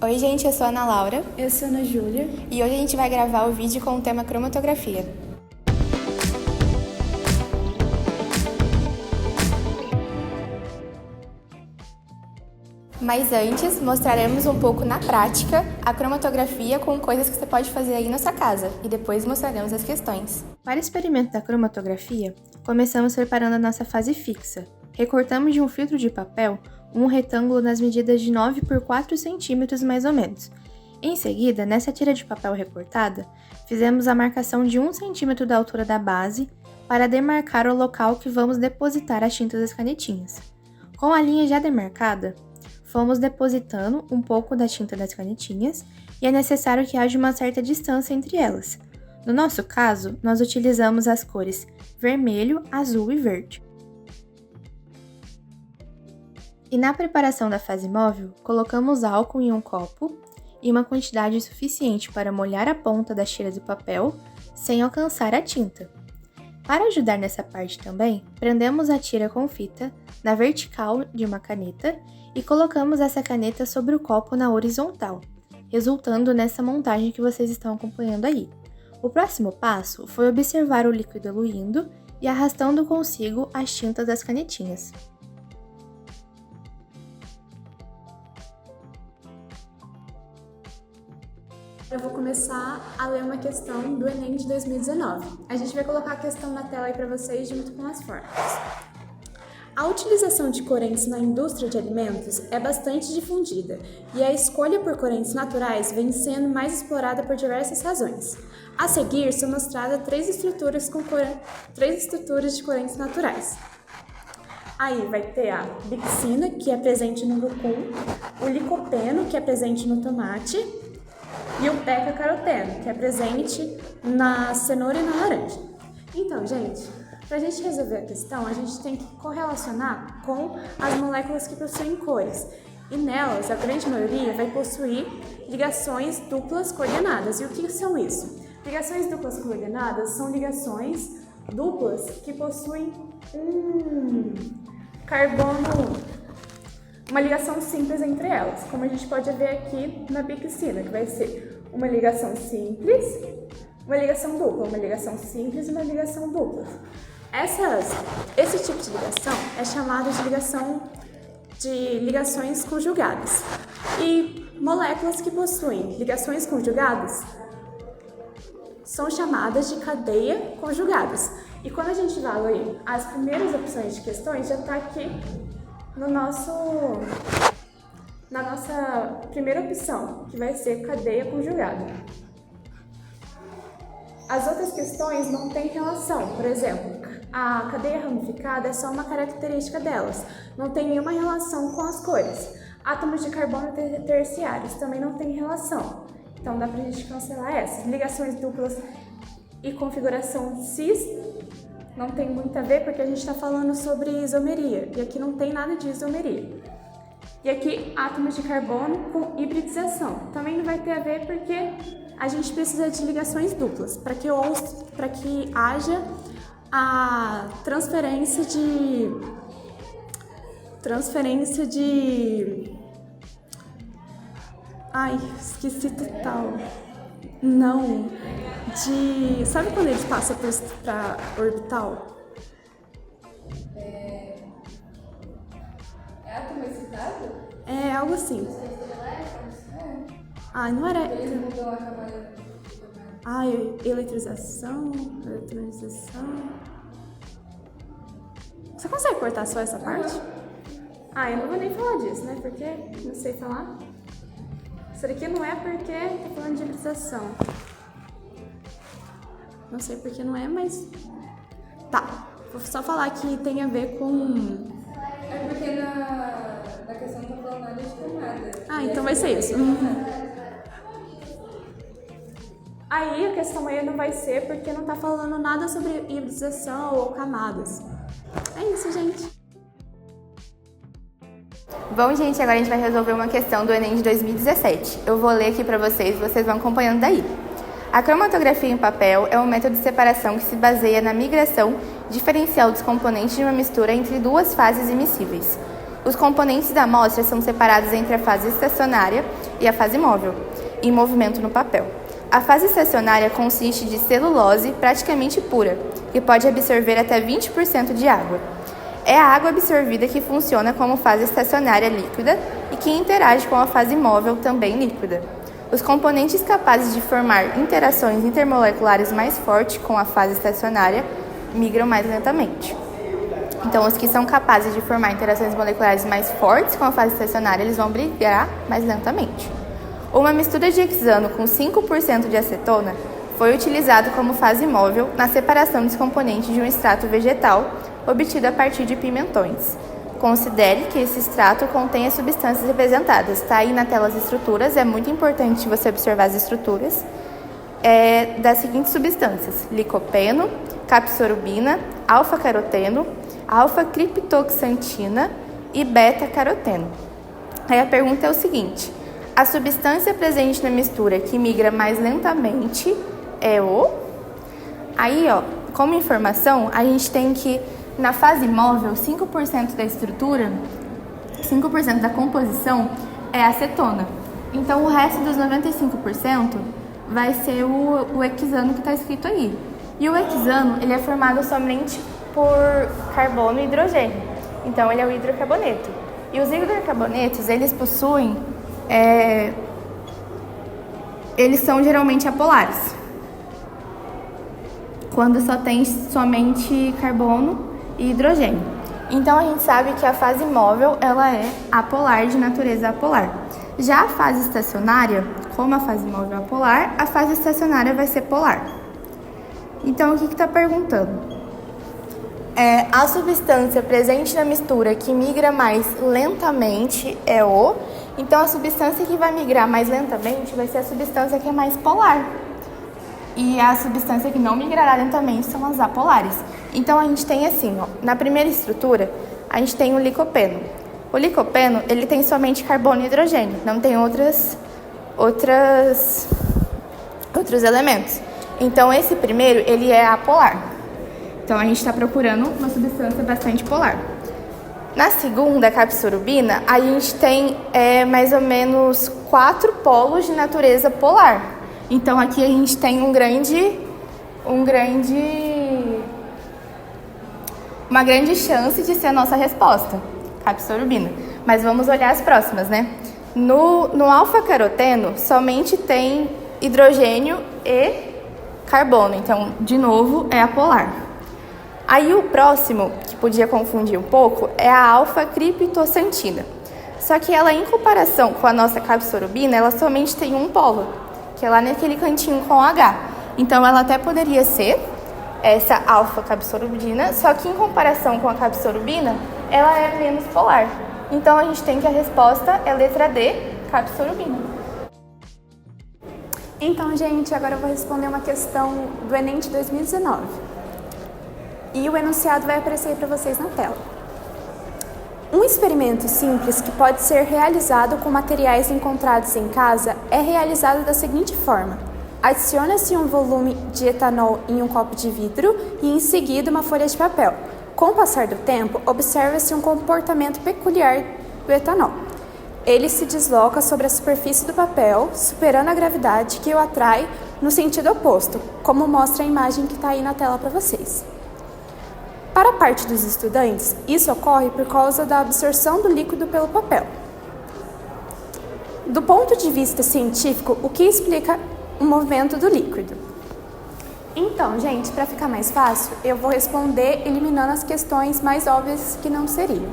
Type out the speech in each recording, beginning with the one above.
Oi gente, eu sou a Ana Laura. Eu sou a Ana Júlia. E hoje a gente vai gravar o vídeo com o tema cromatografia. Mas antes, mostraremos um pouco na prática a cromatografia com coisas que você pode fazer aí na sua casa. E depois mostraremos as questões. Para o experimento da cromatografia, começamos preparando a nossa fase fixa. Recortamos de um filtro de papel um retângulo nas medidas de 9 por 4 centímetros mais ou menos. Em seguida, nessa tira de papel recortada, fizemos a marcação de 1 centímetro da altura da base para demarcar o local que vamos depositar as tintas das canetinhas. Com a linha já demarcada, fomos depositando um pouco da tinta das canetinhas e é necessário que haja uma certa distância entre elas. No nosso caso, nós utilizamos as cores vermelho, azul e verde. E na preparação da fase móvel, colocamos álcool em um copo e uma quantidade suficiente para molhar a ponta das tiras do papel sem alcançar a tinta. Para ajudar nessa parte também, prendemos a tira com fita na vertical de uma caneta e colocamos essa caneta sobre o copo na horizontal, resultando nessa montagem que vocês estão acompanhando aí. O próximo passo foi observar o líquido eluindo e arrastando consigo as tintas das canetinhas. Eu vou começar a ler uma questão do Enem de 2019. A gente vai colocar a questão na tela aí para vocês junto com as fórmulas. A utilização de corantes na indústria de alimentos é bastante difundida e a escolha por corantes naturais vem sendo mais explorada por diversas razões. A seguir, são mostradas três estruturas de corantes naturais. Aí vai ter a bixina, que é presente no lucum, o licopeno, que é presente no tomate, e o beta-caroteno, que é presente na cenoura e na laranja. Então, gente, para a gente resolver a questão, a gente tem que correlacionar com as moléculas que possuem cores. E nelas, a grande maioria vai possuir ligações duplas coordenadas. E o que são isso? Ligações duplas coordenadas são ligações duplas que possuem uma ligação simples entre elas, como a gente pode ver aqui na bixina, que vai ser uma ligação simples, uma ligação dupla, uma ligação simples e uma ligação dupla. Esse tipo de ligação é chamado de ligações conjugadas. E moléculas que possuem ligações conjugadas são chamadas de cadeia conjugadas. E quando a gente vai ler as primeiras opções de questões, já está aqui na nossa primeira opção, que vai ser cadeia conjugada. As outras questões não têm relação. Por exemplo, a cadeia ramificada é só uma característica delas, não tem nenhuma relação com as cores. Átomos de carbono terciários também não tem relação, então dá pra gente cancelar essas. Ligações duplas e configuração cis não tem muito a ver porque a gente está falando sobre isomeria, e aqui não tem nada de isomeria. E aqui, átomos de carbono com hibridização. Também não vai ter a ver porque a gente precisa de ligações duplas, para que haja a transferência de... Ai, esqueci total. Não, sabe quando eles passam para orbital? É átomo excitado? É algo assim. Ai, não era... Eles mudam a camada. Ai, eletrização. Você consegue cortar só essa parte? Ah, eu não vou nem falar disso, né? Porque não sei falar. Isso daqui não é porque tô falando de eletrização. Não sei porque não é, mas... Tá, vou só falar que tem a ver com... É porque na questão tá falando nada de camada. Ah, então vai ser isso. Aí a questão aí não vai ser porque não tá falando nada sobre hibridização ou camadas. É isso, gente. Bom, gente, agora a gente vai resolver uma questão do Enem de 2017. Eu vou ler aqui para vocês vão acompanhando daí. A cromatografia em papel é um método de separação que se baseia na migração diferencial dos componentes de uma mistura entre duas fases immiscíveis. Os componentes da amostra são separados entre a fase estacionária e a fase móvel, em movimento no papel. A fase estacionária consiste de celulose praticamente pura, que pode absorver até 20% de água. É a água absorvida que funciona como fase estacionária líquida e que interage com a fase móvel, também líquida. Os componentes capazes de formar interações intermoleculares mais fortes com a fase estacionária migram mais lentamente. Então, os que são capazes de formar interações moleculares mais fortes com a fase estacionária, eles vão migrar mais lentamente. Uma mistura de hexano com 5% de acetona foi utilizada como fase móvel na separação dos componentes de um extrato vegetal obtido a partir de pimentões. Considere que esse extrato contém as substâncias representadas. Está aí na tela as estruturas, é muito importante você observar as estruturas das seguintes substâncias: licopeno, capsorubina, alfa-caroteno, alfa-criptoxantina e beta-caroteno. Aí a pergunta é o seguinte: a substância presente na mistura que migra mais lentamente é o... Aí, como informação, a gente tem que, na fase móvel, 5% da estrutura, 5% da composição é acetona. Então, o resto dos 95% vai ser o hexano que está escrito aí. E o hexano, ele é formado somente por carbono e hidrogênio. Então, ele é o hidrocarboneto. E os hidrocarbonetos, eles possuem... eles são geralmente apolares, quando só tem somente carbono e hidrogênio. Então a gente sabe que a fase móvel ela é apolar, de natureza apolar. Já a fase estacionária, como a fase móvel é apolar, a fase estacionária vai ser polar. Então o que está perguntando? A substância presente na mistura que migra mais lentamente é o... Então, a substância que vai migrar mais lentamente vai ser a substância que é mais polar. E a substância que não migrará lentamente são as apolares. Então, a gente tem assim, na primeira estrutura, a gente tem o licopeno. O licopeno, ele tem somente carbono e hidrogênio, não tem outros elementos. Então, esse primeiro, ele é apolar. Então, a gente está procurando uma substância bastante polar. Na segunda, a capsorubina, a gente tem mais ou menos 4 polos de natureza polar. Então, aqui a gente tem uma grande chance de ser a nossa resposta, capsorubina. Mas vamos olhar as próximas, né? No alfa-caroteno, somente tem hidrogênio e carbono. Então, de novo, é apolar. Aí o próximo, que podia confundir um pouco, é a alfa-criptoxantina. Só que ela, em comparação com a nossa capsorubina, ela somente tem um polo, que é lá naquele cantinho com H. Então, ela até poderia ser essa alfa-capsorubina, só que em comparação com a capsorubina, ela é menos polar. Então, a gente tem que a resposta é letra D, capsorubina. Então, gente, agora eu vou responder uma questão do Enem de 2019. E o enunciado vai aparecer para vocês na tela. Um experimento simples que pode ser realizado com materiais encontrados em casa é realizado da seguinte forma: adiciona-se um volume de etanol em um copo de vidro e em seguida uma folha de papel. Com o passar do tempo, observa-se um comportamento peculiar do etanol. Ele se desloca sobre a superfície do papel, superando a gravidade que o atrai no sentido oposto, como mostra a imagem que está aí na tela para vocês. Para a parte dos estudantes, isso ocorre por causa da absorção do líquido pelo papel. Do ponto de vista científico, o que explica o movimento do líquido? Então, gente, para ficar mais fácil, eu vou responder eliminando as questões mais óbvias que não seriam.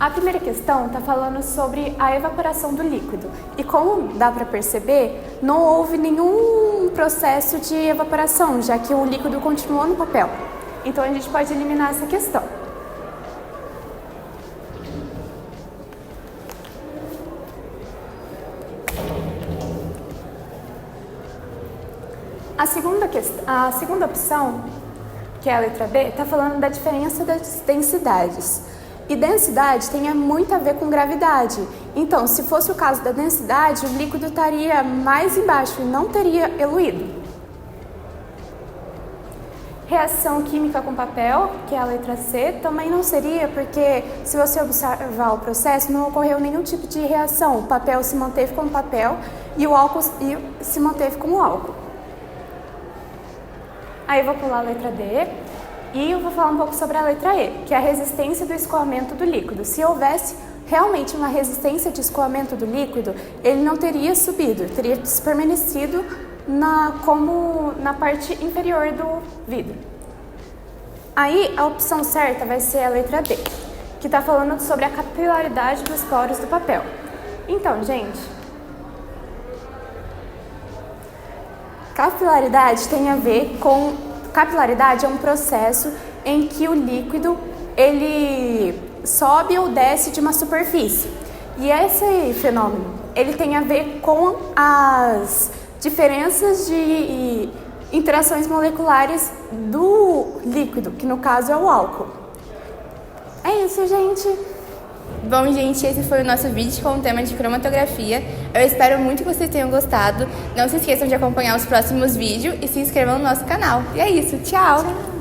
A primeira questão está falando sobre a evaporação do líquido. E como dá para perceber, não houve nenhum processo de evaporação, já que o líquido continuou no papel. Então, a gente pode eliminar essa questão. A segunda opção, que é a letra B, está falando da diferença das densidades. E densidade tem muito a ver com gravidade. Então, se fosse o caso da densidade, o líquido estaria mais embaixo e não teria eluído. Reação química com papel, que é a letra C, também não seria, porque se você observar o processo, não ocorreu nenhum tipo de reação. O papel se manteve como papel e o álcool se manteve como álcool. Aí eu vou pular a letra D e eu vou falar um pouco sobre a letra E, que é a resistência do escoamento do líquido. Se houvesse realmente uma resistência de escoamento do líquido, ele não teria subido, teria permanecido como na parte inferior do vidro. Aí a opção certa vai ser a letra D, que está falando sobre a capilaridade dos poros do papel. Então, gente, capilaridade tem a ver com... Capilaridade é um processo em que o líquido ele sobe ou desce de uma superfície. E esse fenômeno ele tem a ver com as diferenças de interações moleculares do líquido, que no caso é o álcool. É isso, gente. Bom, gente, esse foi o nosso vídeo com o tema de cromatografia. Eu espero muito que vocês tenham gostado. Não se esqueçam de acompanhar os próximos vídeos e se inscrevam no nosso canal. E é isso, tchau!